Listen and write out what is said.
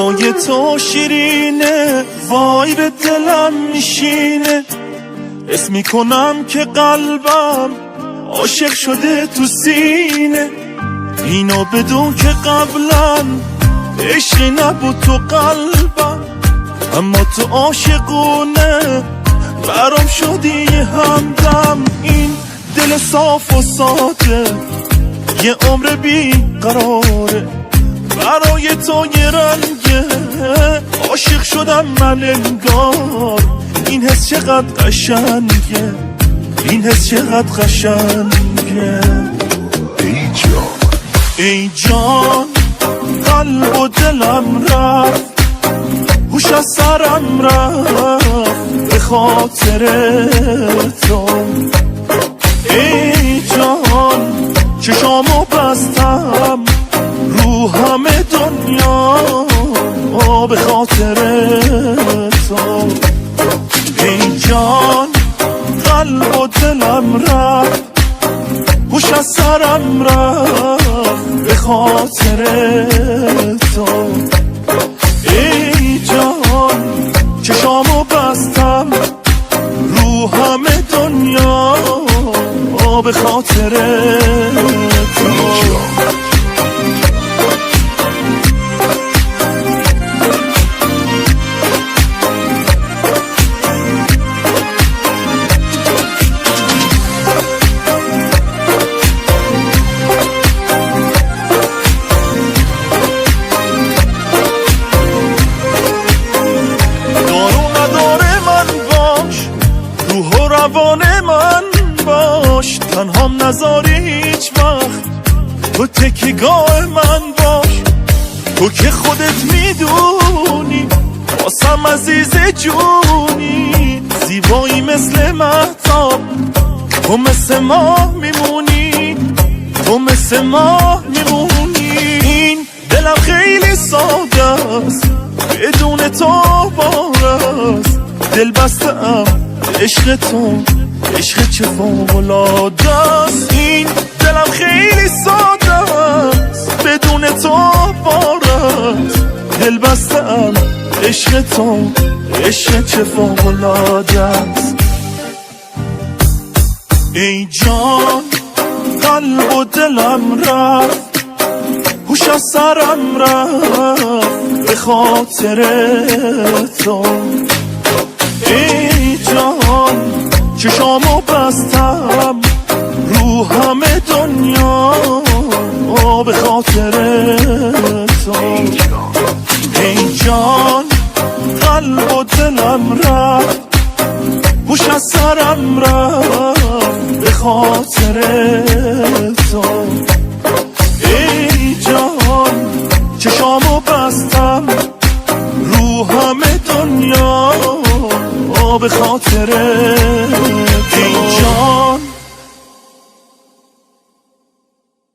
برای تو شیرینه، وای به دلم میشینه. حس میکنم که قلبم عاشق شده تو سینه. اینو بدون که قبلا عشقی نبود تو قلبم، اما تو عاشقونه برام شدی همدم. این دل صاف و ساده یه عمر بی قراره، برای تو یه رنگه عاشق شدم من انگار. این حس چقدر قشنگه، این حس چقدر قشنگه. ای جان قلب و دلم رفت، هوش از سرم رفت به خاطر تو. ای جان چشامو بستم رو همه دنیا به خاطر تو. ای جان قلب و دلم رفت، هوش از سرم رفت به خاطر تو. ای جان چشامو بستم رو همه دنیا به خاطر تو. روان من باش، تنهام نذاری هیچ وقت، تو تکیگاه من باش. تو که خودت میدونی واسم عزیز جونی، زیبایی مثل مهتاب، تو مثل ماه میمونی، تو مثل ماه میمونی. این دلم خیلی ساده است بدون تو بارست، دل بستم عشق تو، عشق چه فوق‌العاده است. این دلم خیلی ساده است بدون تو بارست، دل بستم عشق تو، عشق چه فوق‌العاده است. ای جان قلب و دلم رفت، هوش از سرم رفت به خاطر تو. ای جان چشامو بستم رو همه دنیا به خاطر تو. ای جان قلب و دلم رفت، هوش از سرم رفت به خاطر تو. ای جان چشامو بستم رو همه دنیا به خاطر